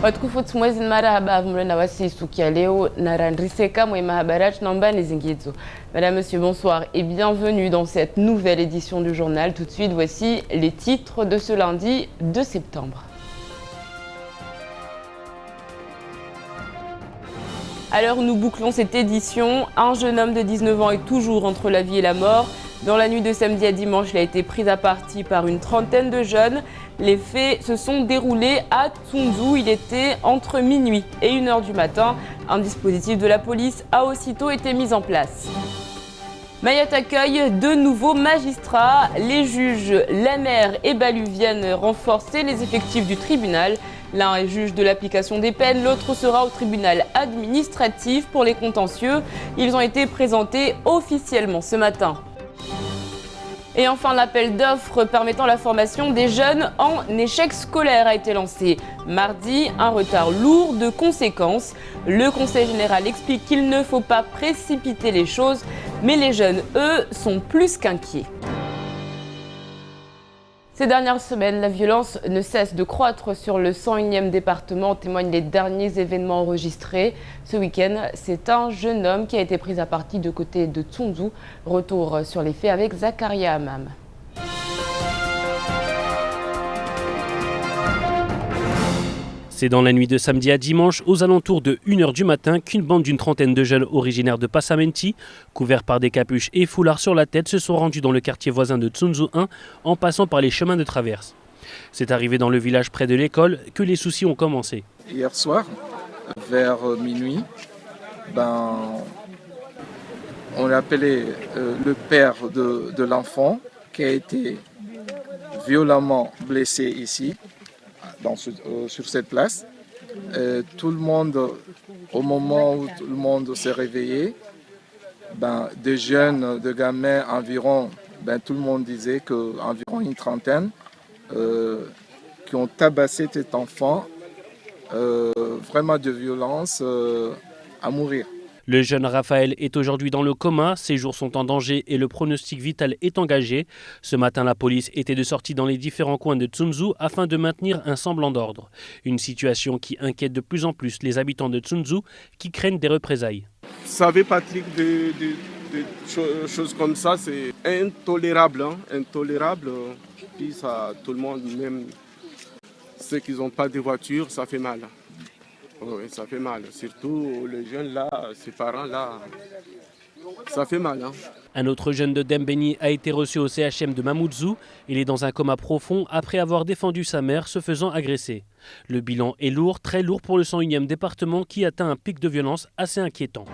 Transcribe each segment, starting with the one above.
Watukufu mwezi marahaba mlena wasi sukia leo narandriseka mwe mahabarat namba nezingizo. Madame, Monsieur, bonsoir et bienvenue dans cette nouvelle édition du journal. Tout de suite, voici les titres de ce lundi 2 septembre. Alors nous bouclons cette édition. Un jeune homme de 19 ans est toujours entre la vie et la mort. Dans la nuit de samedi à dimanche, il a été pris à partie par une trentaine de jeunes. Les faits se sont déroulés à Tsunzu. Il était entre minuit et 1h du matin. Un dispositif de la police a aussitôt été mis en place. Mayotte accueille de nouveaux magistrats. Les juges Lemaire et Balu viennent renforcer les effectifs du tribunal. L'un est juge de l'application des peines, l'autre sera au tribunal administratif pour les contentieux. Ils ont été présentés officiellement ce matin. Et enfin, l'appel d'offres permettant la formation des jeunes en échec scolaire a été lancé. Mardi, un retard lourd de conséquences. Le Conseil général explique qu'il ne faut pas précipiter les choses, mais les jeunes, eux, sont plus qu'inquiets. Ces dernières semaines, la violence ne cesse de croître sur le 101e département, témoignent les derniers événements enregistrés. Ce week-end, c'est un jeune homme qui a été pris à partie de côté de Tsunzu. Retour sur les faits avec Zakaria Amam. C'est dans la nuit de samedi à dimanche, aux alentours de 1h du matin, qu'une bande d'une trentaine de jeunes originaires de Passamenti, couverts par des capuches et foulards sur la tête, se sont rendus dans le quartier voisin de Tsunzu 1 en passant par les chemins de traverse. C'est arrivé dans le village près de l'école que les soucis ont commencé. Hier soir, vers minuit, on a appelé le père de l'enfant qui a été violemment blessé ici. Sur cette place. Tout le monde, au moment où tout le monde s'est réveillé, des jeunes, de gamins environ, tout le monde disait qu'environ une trentaine qui ont tabassé cet enfant, vraiment de violence à mourir. Le jeune Raphaël est aujourd'hui dans le coma, ses jours sont en danger et le pronostic vital est engagé. Ce matin, la police était de sortie dans les différents coins de Tsunzu afin de maintenir un semblant d'ordre. Une situation qui inquiète de plus en plus les habitants de Tsunzu qui craignent des représailles. Vous savez, Patrick, des choses comme ça, c'est intolérable. Intolérable. Puis ça, tout le monde, même ceux qui n'ont pas de voiture, ça fait mal. Oui, ça fait mal. Surtout les jeunes là, ces parents là, ça fait mal. Un autre jeune de Dembéni a été reçu au CHM de Mamoudzou. Il est dans un coma profond après avoir défendu sa mère se faisant agresser. Le bilan est lourd, très lourd pour le 101e département qui atteint un pic de violence assez inquiétant.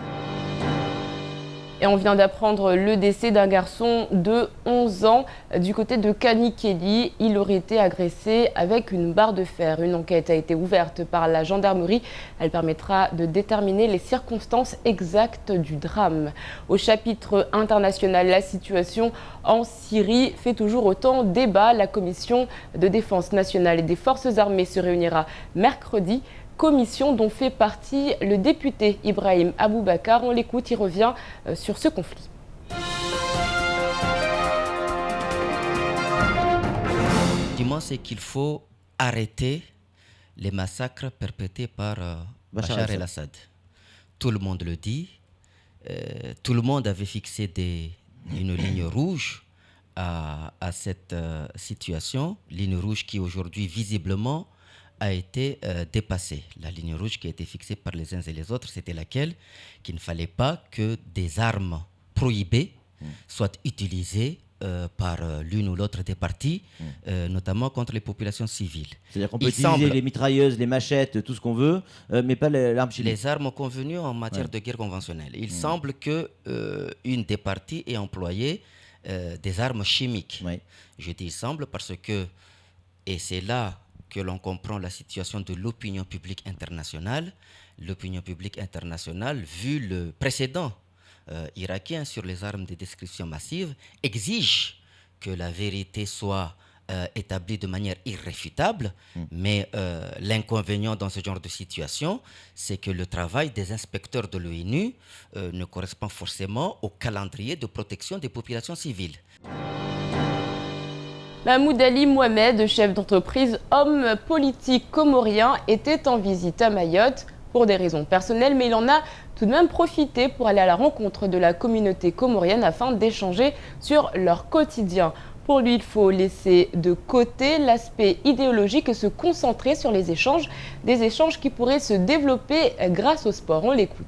Et on vient d'apprendre le décès d'un garçon de 11 ans du côté de Kanikeli. Il aurait été agressé avec une barre de fer. Une enquête a été ouverte par la gendarmerie. Elle permettra de déterminer les circonstances exactes du drame. Au chapitre international, la situation en Syrie fait toujours autant débat. La commission de défense nationale et des forces armées se réunira mercredi. Commission dont fait partie le député Ibrahim Aboubakar. On l'écoute, il revient sur ce conflit. Dis-moi, c'est qu'il faut arrêter les massacres perpétrés par Bachar el-Assad. Tout le monde le dit. Tout le monde avait fixé une ligne rouge à cette situation. Ligne rouge qui aujourd'hui, visiblement, a été dépassée. La ligne rouge qui a été fixée par les uns et les autres, c'était laquelle? Qu'il ne fallait pas que des armes prohibées soient utilisées par l'une ou l'autre des parties, notamment contre les populations civiles. C'est-à-dire qu'on peut utiliser les mitrailleuses, les machettes, tout ce qu'on veut, mais pas l'arme chimique. Les armes convenues en matière de guerre conventionnelle. Il semble qu'une des parties ait employé des armes chimiques. Oui. Je dis il semble parce que, et c'est là que l'on comprend la situation de l'opinion publique internationale. L'opinion publique internationale, vu le précédent irakien sur les armes de destruction massive, exige que la vérité soit établie de manière irréfutable, mais l'inconvénient dans ce genre de situation, c'est que le travail des inspecteurs de l'ONU ne correspond forcément au calendrier de protection des populations civiles. Mahmoud Ali Mohamed, chef d'entreprise, homme politique comorien, était en visite à Mayotte pour des raisons personnelles, mais il en a tout de même profité pour aller à la rencontre de la communauté comorienne afin d'échanger sur leur quotidien. Pour lui, il faut laisser de côté l'aspect idéologique et se concentrer sur les échanges, des échanges qui pourraient se développer grâce au sport. On l'écoute.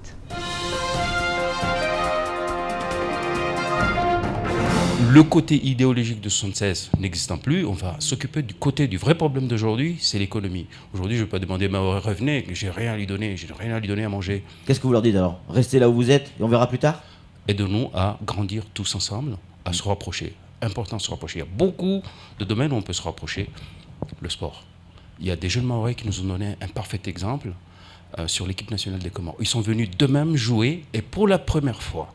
Le côté idéologique de 76 n'existant plus, on va s'occuper du côté du vrai problème d'aujourd'hui, c'est l'économie. Aujourd'hui, je ne vais pas demander Mahorais revenez, que j'ai rien à lui donner, à manger. Qu'est-ce que vous leur dites alors? Restez là où vous êtes et on verra plus tard? Aidons-nous à grandir tous ensemble, à se rapprocher. Important de se rapprocher. Il y a beaucoup de domaines où on peut se rapprocher. Le sport. Il y a des jeunes Mahorais qui nous ont donné un parfait exemple sur l'équipe nationale des Comores. Ils sont venus d'eux-mêmes jouer et pour la première fois,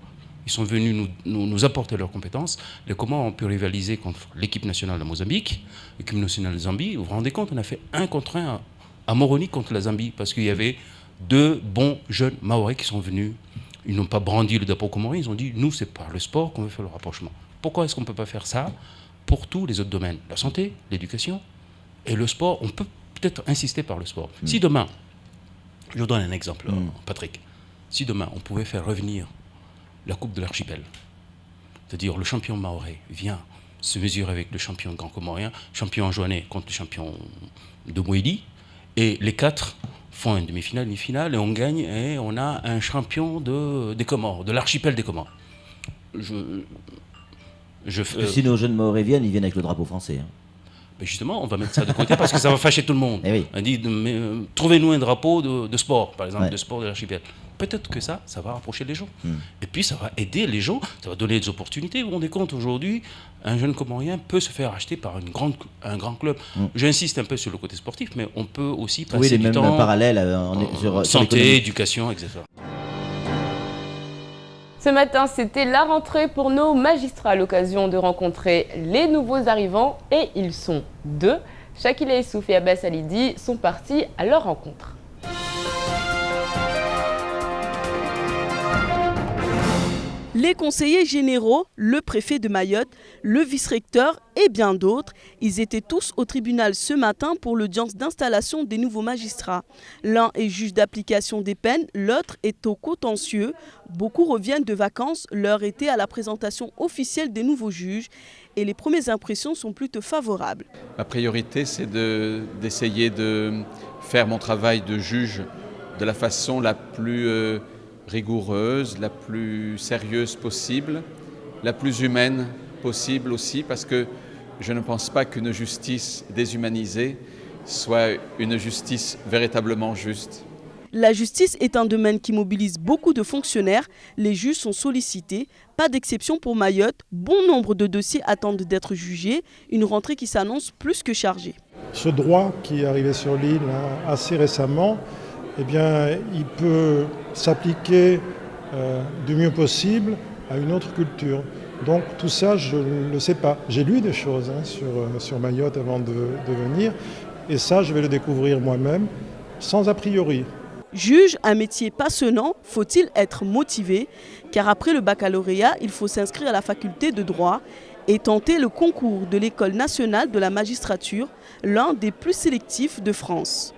ils sont venus nous apporter leurs compétences. Les Comores ont pu rivaliser contre l'équipe nationale de Mozambique, l'équipe nationale de Zambie. Vous vous rendez compte, on a fait 1 contre 1 à Moroni contre la Zambie parce qu'il y avait 2 bons jeunes Mahorais qui sont venus. Ils n'ont pas brandi le drapeau comorien, ils ont dit nous, c'est par le sport qu'on veut faire le rapprochement. Pourquoi est-ce qu'on ne peut pas faire ça pour tous les autres domaines? La santé, l'éducation et le sport, on peut peut-être insister par le sport. Si demain, je vous donne un exemple, Patrick, si demain on pouvait faire revenir la Coupe de l'Archipel, c'est-à-dire le champion mahorais vient se mesurer avec le champion grand comorien, champion enjoanais contre le champion de Mouéli, et les 4 font une demi-finale, une finale, et on gagne, et on a un champion des Comores, de l'archipel des Comores. Si nos jeunes Mahorais viennent, ils viennent avec le drapeau français. Hein. Mais justement, on va mettre ça de côté parce que ça va fâcher tout le monde. Eh oui. On dit, trouvez-nous un drapeau de sport, par exemple, de sport de l'archipel. Peut-être que ça va rapprocher les gens. Et puis, ça va aider les gens, ça va donner des opportunités. Vous vous rendez compte, aujourd'hui, un jeune Comorien peut se faire acheter par un grand club. J'insiste un peu sur le côté sportif, mais on peut aussi passer du temps... Oui, les mêmes parallèles sur santé, éducation, etc. Ce matin, c'était la rentrée pour nos magistrats à l'occasion de rencontrer les nouveaux arrivants. Et ils sont 2. Shakila Issouf et Abbas Alidi sont partis à leur rencontre. Les conseillers généraux, le préfet de Mayotte, le vice-recteur et bien d'autres, ils étaient tous au tribunal ce matin pour l'audience d'installation des nouveaux magistrats. L'un est juge d'application des peines, l'autre est au contentieux. Beaucoup reviennent de vacances, l'heure était à la présentation officielle des nouveaux juges et les premières impressions sont plutôt favorables. Ma priorité, c'est d'essayer de faire mon travail de juge de la façon la plus rigoureuse, la plus sérieuse possible, la plus humaine possible aussi, parce que je ne pense pas qu'une justice déshumanisée soit une justice véritablement juste. La justice est un domaine qui mobilise beaucoup de fonctionnaires. Les juges sont sollicités. Pas d'exception pour Mayotte. Bon nombre de dossiers attendent d'être jugés. Une rentrée qui s'annonce plus que chargée. Ce droit qui est arrivé sur l'île assez récemment, eh bien, il peut s'appliquer du mieux possible à une autre culture. Donc tout ça, je ne le sais pas. J'ai lu des choses sur Mayotte avant de venir, et ça, je vais le découvrir moi-même, sans a priori. Juge, un métier passionnant, faut-il être motivé? Car après le baccalauréat, il faut s'inscrire à la faculté de droit et tenter le concours de l'École nationale de la magistrature, l'un des plus sélectifs de France.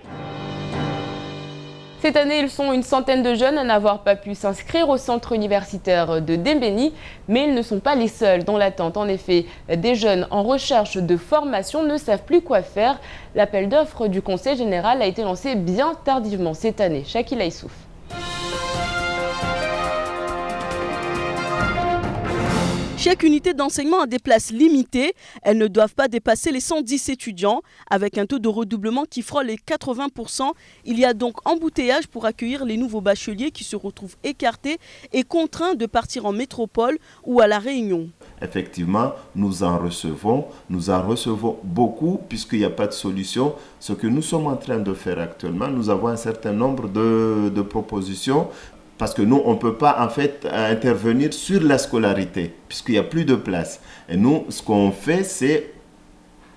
Cette année, ils sont une centaine de jeunes à n'avoir pas pu s'inscrire au centre universitaire de Dembéni, mais ils ne sont pas les seuls dans l'attente. En effet, des jeunes en recherche de formation ne savent plus quoi faire. L'appel d'offres du Conseil général a été lancé bien tardivement cette année. Shakila Issouf. Chaque unité d'enseignement a des places limitées. Elles ne doivent pas dépasser les 110 étudiants. Avec un taux de redoublement qui frôle les 80%, il y a donc embouteillage pour accueillir les nouveaux bacheliers qui se retrouvent écartés et contraints de partir en métropole ou à La Réunion. Effectivement, nous en recevons beaucoup puisqu'il n'y a pas de solution. Ce que nous sommes en train de faire actuellement, nous avons un certain nombre de propositions. Parce que nous, on ne peut pas en fait intervenir sur la scolarité, puisqu'il n'y a plus de place. Et nous, ce qu'on fait, c'est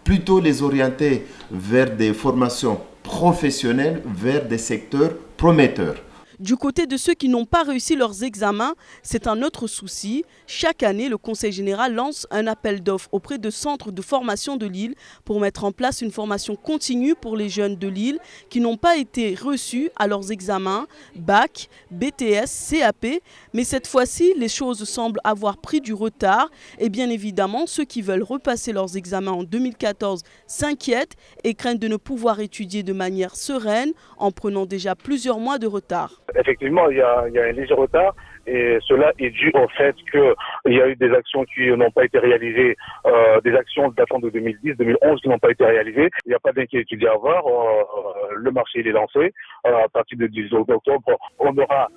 plutôt les orienter vers des formations professionnelles, vers des secteurs prometteurs. Du côté de ceux qui n'ont pas réussi leurs examens, c'est un autre souci. Chaque année, le Conseil général lance un appel d'offres auprès de centres de formation de Lille pour mettre en place une formation continue pour les jeunes de Lille qui n'ont pas été reçus à leurs examens, bac, BTS, CAP. Mais cette fois-ci, les choses semblent avoir pris du retard. Et bien évidemment, ceux qui veulent repasser leurs examens en 2014 s'inquiètent et craignent de ne pouvoir étudier de manière sereine en prenant déjà plusieurs mois de retard. Effectivement, il y a un léger retard et cela est dû au fait qu'il y a eu des actions qui n'ont pas été réalisées, des actions datant de 2010, 2011 qui n'ont pas été réalisées. Il n'y a pas d'inquiétude à avoir. Le marché il est lancé. À partir du 10 octobre, on aura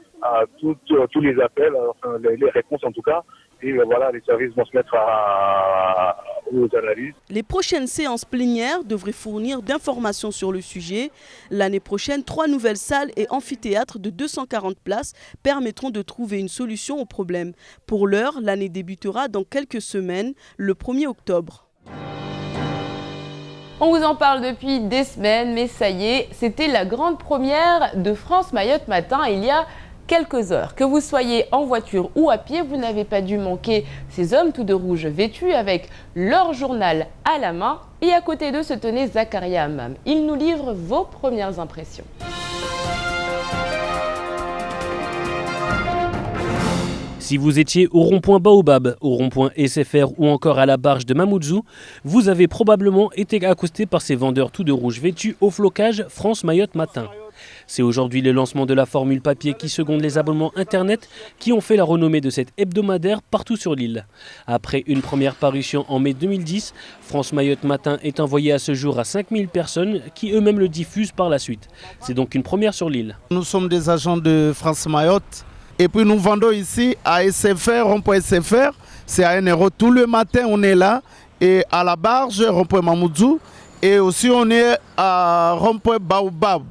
tous les appels, les réponses en tout cas. Et voilà, les services vont se mettre aux analyses. Les prochaines séances plénières devraient fournir d'informations sur le sujet. L'année prochaine, 3 nouvelles salles et amphithéâtres de 240 places permettront de trouver une solution au problème. Pour l'heure, l'année débutera dans quelques semaines, le 1er octobre. On vous en parle depuis des semaines, mais ça y est, c'était la grande première de France Mayotte Matin il y a quelques heures. Que vous soyez en voiture ou à pied, vous n'avez pas dû manquer ces hommes tout de rouge vêtus avec leur journal à la main. Et à côté d'eux se tenait Zakaria Hammam. Il nous livre vos premières impressions. Si vous étiez au rond-point Baobab, au rond-point SFR ou encore à la barge de Mamoudzou, vous avez probablement été accosté par ces vendeurs tout de rouge vêtus au flocage France Mayotte Matin. C'est aujourd'hui le lancement de la formule papier qui seconde les abonnements Internet qui ont fait la renommée de cette hebdomadaire partout sur l'île. Après une première parution en mai 2010, France Mayotte Matin est envoyé à ce jour à 5000 personnes qui eux-mêmes le diffusent par la suite. C'est donc une première sur l'île. Nous sommes des agents de France Mayotte et puis nous vendons ici à SFR, rond-point SFR, c'est à 1 € tout le matin on est là et à la barge, rond-point Mamoudzou et aussi on est à rond-point Baobab.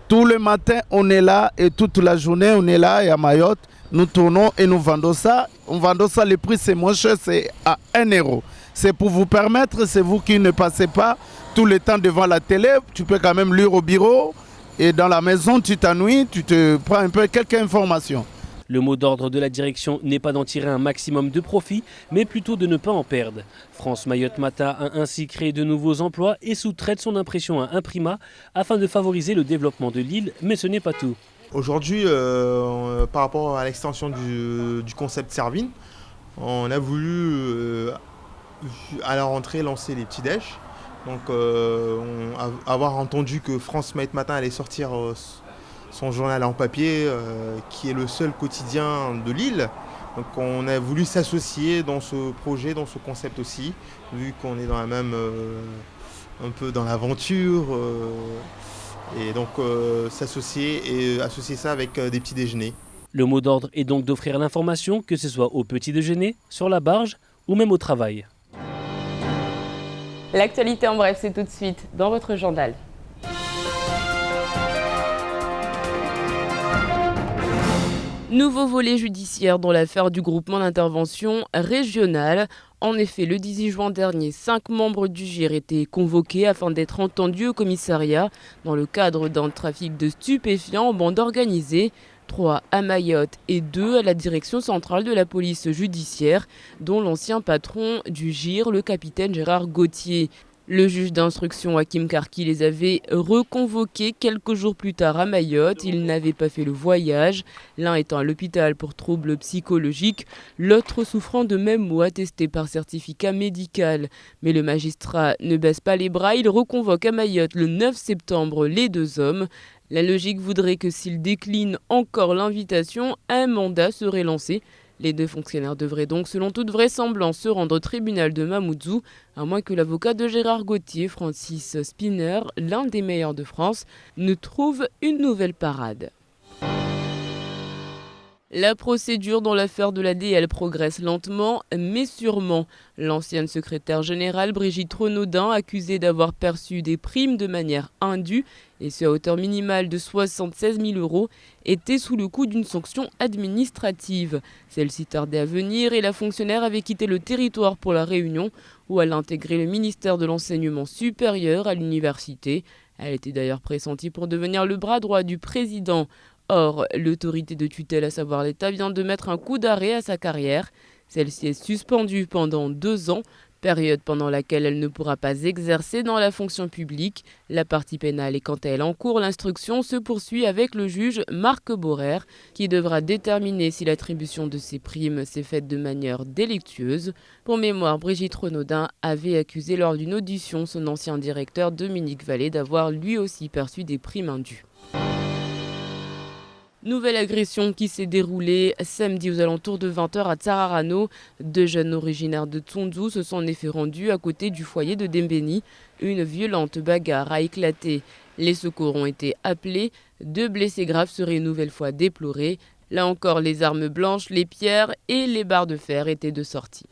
Tout le matin, on est là et toute la journée, on est là et à Mayotte, nous tournons et nous vendons ça. On vend ça, le prix c'est moins cher, c'est à 1 €. C'est pour vous permettre, c'est vous qui ne passez pas tout le temps devant la télé, tu peux quand même lire au bureau et dans la maison, tu t'ennuies, tu te prends un peu quelques informations. Le mot d'ordre de la direction n'est pas d'en tirer un maximum de profit, mais plutôt de ne pas en perdre. France Mayotte Matin a ainsi créé de nouveaux emplois et sous-traite son impression à Imprima afin de favoriser le développement de l'île, mais ce n'est pas tout. Aujourd'hui, par rapport à l'extension du concept Servine, on a voulu à la rentrée lancer les petits déj. Donc avoir entendu que France Mayotte Matin allait sortir son journal en papier, qui est le seul quotidien de l'île. Donc on a voulu s'associer dans ce projet, dans ce concept aussi, vu qu'on est dans la même, un peu dans l'aventure, et donc s'associer et associer ça avec des petits déjeuners. Le mot d'ordre est donc d'offrir l'information, que ce soit au petit déjeuner, sur la barge ou même au travail. L'actualité en bref, c'est tout de suite dans votre journal. Nouveau volet judiciaire dans l'affaire du groupement d'intervention régional. En effet, le 18 juin dernier, 5 membres du GIR étaient convoqués afin d'être entendus au commissariat dans le cadre d'un trafic de stupéfiants en bande organisée. 3 à Mayotte et 2 à la direction centrale de la police judiciaire, dont l'ancien patron du GIR, le capitaine Gérard Gauthier. Le juge d'instruction Hakim Karki les avait reconvoqués quelques jours plus tard à Mayotte. Ils n'avaient pas fait le voyage, l'un étant à l'hôpital pour troubles psychologiques, l'autre souffrant de mêmes maux attestés par certificat médical. Mais le magistrat ne baisse pas les bras, il reconvoque à Mayotte le 9 septembre les 2 hommes. La logique voudrait que s'ils déclinent encore l'invitation, un mandat serait lancé. Les 2 fonctionnaires devraient donc, selon toute vraisemblance, se rendre au tribunal de Mamoudzou, à moins que l'avocat de Gérard Gauthier, Francis Spinner, l'un des meilleurs de France, ne trouve une nouvelle parade. La procédure dans l'affaire de l'ADL progresse lentement, mais sûrement. L'ancienne secrétaire générale Brigitte Renaudin, accusée d'avoir perçu des primes de manière indue, et ce à hauteur minimale de 76 000 €, était sous le coup d'une sanction administrative. Celle-ci tardait à venir et la fonctionnaire avait quitté le territoire pour la Réunion, où elle intégrait le ministère de l'Enseignement supérieur à l'université. Elle était d'ailleurs pressentie pour devenir le bras droit du président. Or, l'autorité de tutelle, à savoir l'État, vient de mettre un coup d'arrêt à sa carrière. Celle-ci est suspendue pendant 2 ans, période pendant laquelle elle ne pourra pas exercer dans la fonction publique. La partie pénale est quant à elle en cours. L'instruction se poursuit avec le juge Marc Borer, qui devra déterminer si l'attribution de ces primes s'est faite de manière délictueuse. Pour mémoire, Brigitte Renaudin avait accusé lors d'une audition son ancien directeur Dominique Vallée d'avoir lui aussi perçu des primes indues. Nouvelle agression qui s'est déroulée samedi aux alentours de 20h à Tsararano. 2 jeunes originaires de Tsondou se sont en effet rendus à côté du foyer de Dembéni. Une violente bagarre a éclaté. Les secours ont été appelés. 2 blessés graves seraient une nouvelle fois déplorés. Là encore, les armes blanches, les pierres et les barres de fer étaient de sortie.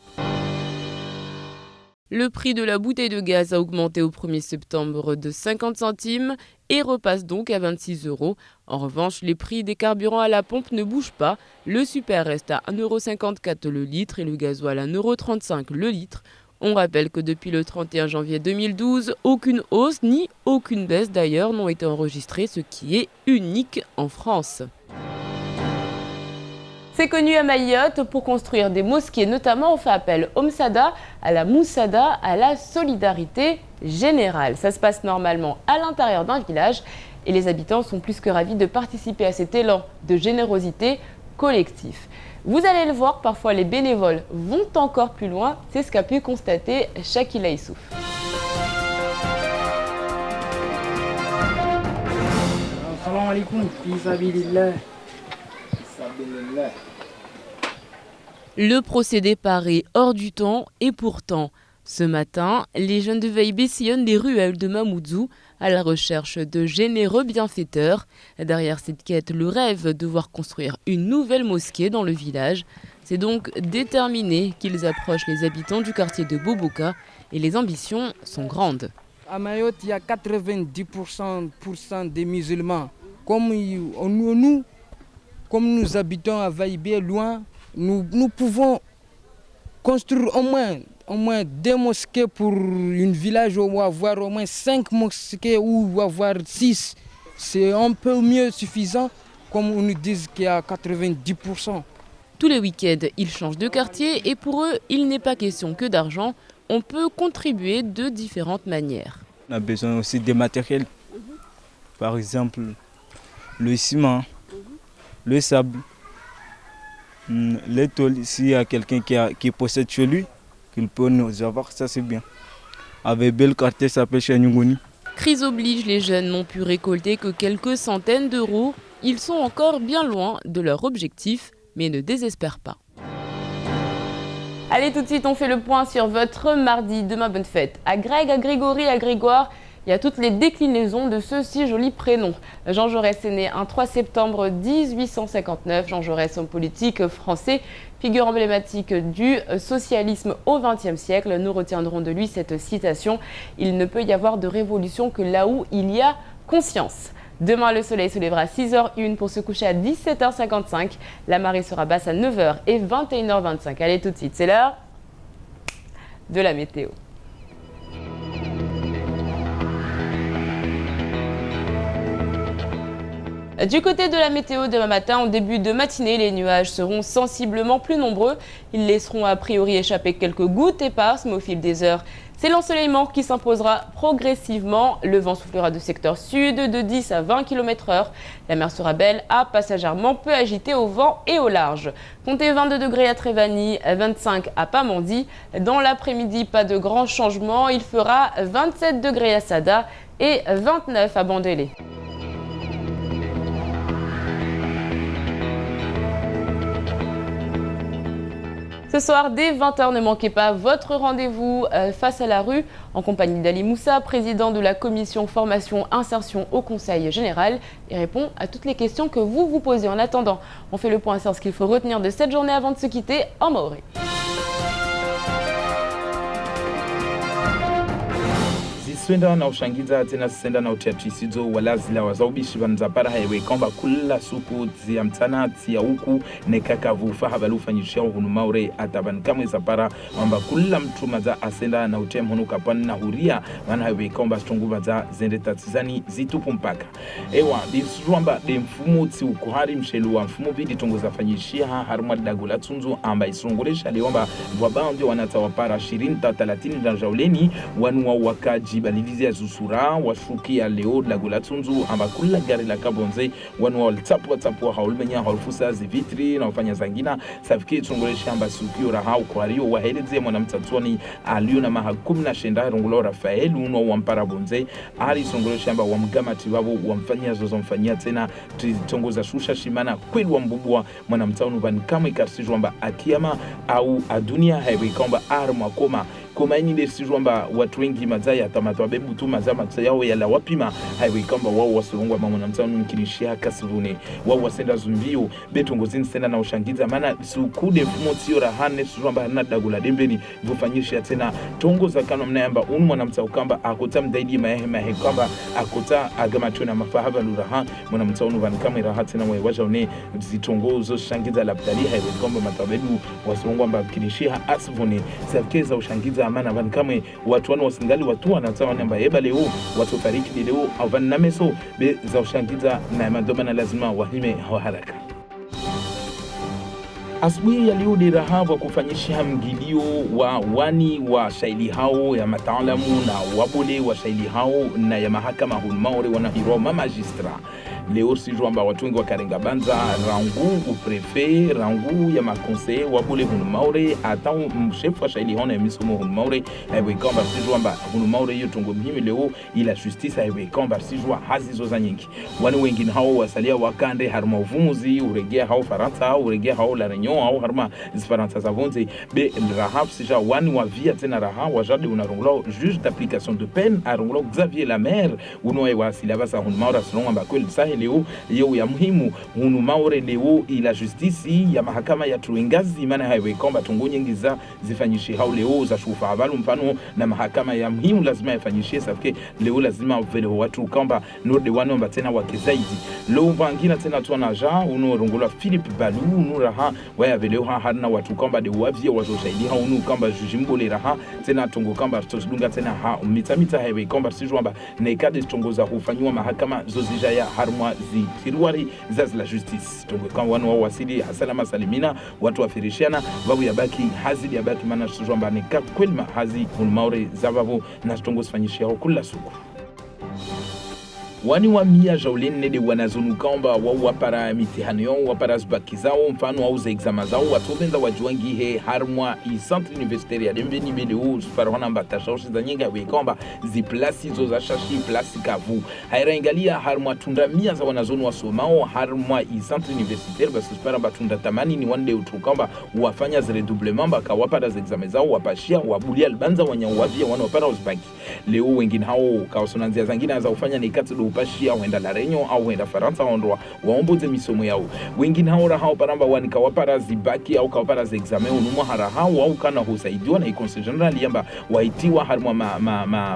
Le prix de la bouteille de gaz a augmenté au 1er septembre de 50 centimes et repasse donc à 26 €. En revanche, les prix des carburants à la pompe ne bougent pas. Le super reste à 1,54 € le litre et le gasoil à 1,35 € le litre. On rappelle que depuis le 31 janvier 2012, aucune hausse ni aucune baisse d'ailleurs n'ont été enregistrées, ce qui est unique en France. C'est connu à Mayotte, pour construire des mosquées notamment, on fait appel au Msada, à la Moussada, à la solidarité générale. Ça se passe normalement à l'intérieur d'un village et les habitants sont plus que ravis de participer à cet élan de générosité collectif. Vous allez le voir, parfois les bénévoles vont encore plus loin, c'est ce qu'a pu constater Shakila Issouf. Assalamu alaikum, fisabilillah. Le procédé paraît hors du temps et pourtant, ce matin, les jeunes de Veille sillonnent les ruelles de Mamoudzou à la recherche de généreux bienfaiteurs. Derrière cette quête, le rêve de voir construire une nouvelle mosquée dans le village. C'est donc déterminé qu'ils approchent les habitants du quartier de Boboka et les ambitions sont grandes. À Mayotte, il y a 90% des musulmans. Comme nous habitons à Vaïbé, loin, nous pouvons construire au moins 2 mosquées pour un village ou avoir au moins 5 mosquées ou avoir 6. C'est un peu mieux suffisant, comme on nous dit qu'il y a 90%. Tous les week-ends, ils changent de quartier et pour eux, il n'est pas question que d'argent. On peut contribuer de différentes manières. On a besoin aussi de matériel. Par exemple, le ciment, le sable, les tôles. S'il y a quelqu'un qui possède chez lui, qu'il peut nous avoir, ça c'est bien. Avec bel quartier, ça s'appelle Chanyungoni. Crise oblige, les jeunes n'ont pu récolter que quelques centaines d'euros. Ils sont encore bien loin de leur objectif, mais ne désespèrent pas. Allez, tout de suite, on fait le point sur votre mardi. Demain, bonne fête à Greg, à Grégory, à Grégoire. Il y a toutes les déclinaisons de ce si joli prénom. Jean Jaurès est né un 3 septembre 1859. Jean Jaurès, homme politique français, figure emblématique du socialisme au XXe siècle. Nous retiendrons de lui cette citation « Il ne peut y avoir de révolution que là où il y a conscience ». Demain, le soleil se lèvera à 6h01 pour se coucher à 17h55. La marée sera basse à 9h et 21h25. Allez, tout de suite, c'est l'heure de la météo. Du côté de la météo, demain matin, en début de matinée, les nuages seront sensiblement plus nombreux. Ils laisseront a priori échapper quelques gouttes éparses, mais au fil des heures, c'est l'ensoleillement qui s'imposera progressivement. Le vent soufflera de secteur sud de 10 à 20 km/h. La mer sera belle à passagèrement peu agitée au vent et au large. Comptez 22 degrés à Trévani, 25 à Pamandzi. Dans l'après-midi, pas de grands changements. Il fera 27 degrés à Sada et 29 à Bandélé. Ce soir, dès 20h, ne manquez pas votre rendez-vous face à la rue en compagnie d'Ali Moussa, président de la commission formation insertion au Conseil général. Il répond à toutes les questions que vous vous posez. En attendant, on fait le point sur ce qu'il faut retenir de cette journée avant de se quitter en Maoré. swenda na ushangiza tena senda na utiatrisizo walazila wazaubishi banzapara haiwe kwamba kula suku zia mtana zia huku nekaka vufa habalufanyishia hunu maure ataban kamwe zapara wamba kula mtu maza asenda na utem hunu kapani na huria wana haiwe kwamba stungu maza zende tatizani zitupu mpaka ewa disruamba de mfumu tsi ukuhari mshelu wa mfumu bidi tungu zafanyishia haruma dagula tunzu amba isunguresha liomba wabandi wanatawapara 20-30 na jauleni wanu wa wakaji balivizia zusura washukia leo dagula tunzu amba kula gari la kabonze wanu wa tapwa haulmenya haulfusa zivitri na wafanya zangina safiki tunguresha amba sukio rahau kwa rio wa heleze mwana mtatuani alio na maha 19 rungulo Rafael uno wa mpara bonze ali tunguresha amba wa mgama tibabu wa mfanya zozo mfanyia tena tongoza shusha shimana kweli wa mbubwa mwana mtaunu van kama ikarsijwa amba akiyama au adunia haiwe kwamba arma koma ini desijwa amba watu wengi mazaya atamatu wabebu tu mazama yao yala wapima haiwe kwamba wao wasurungwa mwana mtaunu mkinishia kasivune wao wasenda zumbio betongozini senda na ushangiza maana sukude mfumo tiyo rahane sijwa amba hana dagula dembeni vufanyisha tena tongoza kano mnayamba unu mwana mtau kamba akota mdaidi mahe kwamba akota agamatu na mafahaba luraha mwana mtaunu van kama iraha tena waja une zitongozo shangiza labdali haiwe kwamba matabedu wasurungwa mba mkinishia asivune safkeza ushangiza amana van kama watu wanu wasingali watu wanatawa namba eba leo watu fariki leo au van nameso be za ushangiza na madomana lazima wahime haraka. Asubuhi ya leo ni raha wa kufanyisha mgilio wa wani wa shaili hao ya mataalamu na wabole wa shaili hao na ya mahakama hunmaore wanahiroma magistra. Leo sijua amba watu wengi wa Karenga Banza rangu uprefe rangu ya makonse wabole hunmaore ata mshefu wa shaili hao na misomo hunmaore haiwe kwamba sijua amba hunmaore hiyo tungo mhimi leo ila justice haiwe kwamba sijua hazi zoza nyingi wani wengine hao wasalia wakande harma uvumuzi uregea hao Faransa uregea hao la Renyo au harma zifaransa zavonze be rahab sija wani wa via tena raha wajade unaronglo juge d'application de peine aronglo Xavier Lamer unoe wa silabasa hunmaore selon amba kweli sahi leo yeo ya muhimu hunu maure leo ila justice ya mahakama ya Tuengazi maana haiwe kwamba tungo nyingi za zifanyishi hao leo za shufa avalu mfano na mahakama ya muhimu lazima yafanyishie safike leo lazima vile watu kwamba node wanomba tena wakizaidi leo vangina tena tuana ja uno rongola Philippe Balu uno raha waya vile harna watu kwamba de wavia wazoshaidi hao uno kwamba jujimbole raha tena tungo kwamba tutudunga tena ha mitamita haiwe kwamba sijwamba na ikade tungoza kufanywa mahakama zozija ya harmwa zikirwari zazi la justice tungo kama wanu wao wasili salama salimina watu wafirishiana babu ya baki hazidi ya baki maana sijwamba ni kweli hazi kunmaure zababu na tungo sifanyishia kula suku wani wa mia jauleni nede wanazonu kamba wao wapara mitihani yao wapara zbaki zao mfano au za exama zao watobenza wajuangi he harmwa i centre universitaire ya dembeni bedeo sufarona mbatashaoshi za nyinga we kamba zi plasi zo za shashi plasi kavu haira ingalia harmwa tunda mia za wanazonu wasomao harmwa i centre universitaire basi supara batunda tamani ni wande utukamba wafanya zile doublement baka wapara za exama zao wapashia wabulia albanza wanyawavia wana wapara uzbaki leo wengine hao kaosonanzia zangine za ufanya ni kati upashia huenda la Renyo au huenda Faransa ondwa waomboze misomo yao wengine hao rahao paramba wanika wapara zibaki au kawapara za examen unumwa harahao au kana husaidiwa na conseil general yamba waitiwa harmwa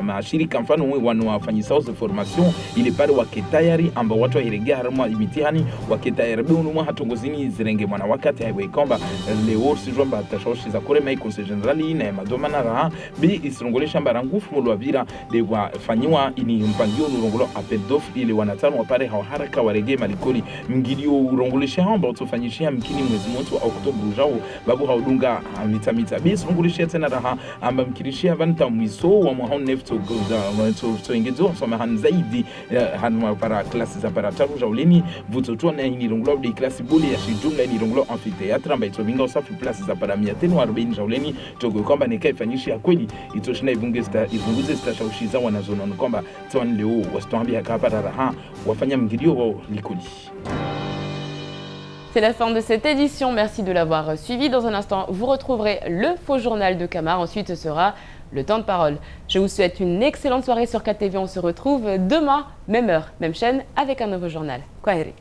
mashirika mfano wanu wafanyisa za formation ile pale waketayari amba watu wahiregea harmwa mitihani waketayari be unumwa hatongozini zirenge mwana wakati haiwe kwamba leo sijomba tashoshi za kurema conseil general na madomana raha be isirongolesha mbarangufu mulwavira de wafanywa ini mpangio nurongolo apel dof ile wanatano wapare haraka warege malikoli mngilio urongolesha hamba utofanyishia mkini mwezi moto wa Oktoba ujao babu haudunga mitamita base urongolesha tena raha amba mkirishia vanta mwiso wa mwahon nefto to ingezo soma han zaidi hanwa para klasi za para taru jauleni vutotua na ini rongolo de klasi boli ya shijumla ini rongolo amphitheatre amba itovinga usafi plasi za para 140 jauleni togo kwamba nikaifanyishia kweli itoshina ivunguze stashaushiza wanazona kwamba twan leo wastoambia C'est la fin de cette édition, merci de l'avoir suivi. Dans un instant, vous retrouverez le faux journal de Camar, ensuite ce sera le temps de parole. Je vous souhaite une excellente soirée sur KTV, on se retrouve demain, même heure, même chaîne, avec un nouveau journal. Kwaheri.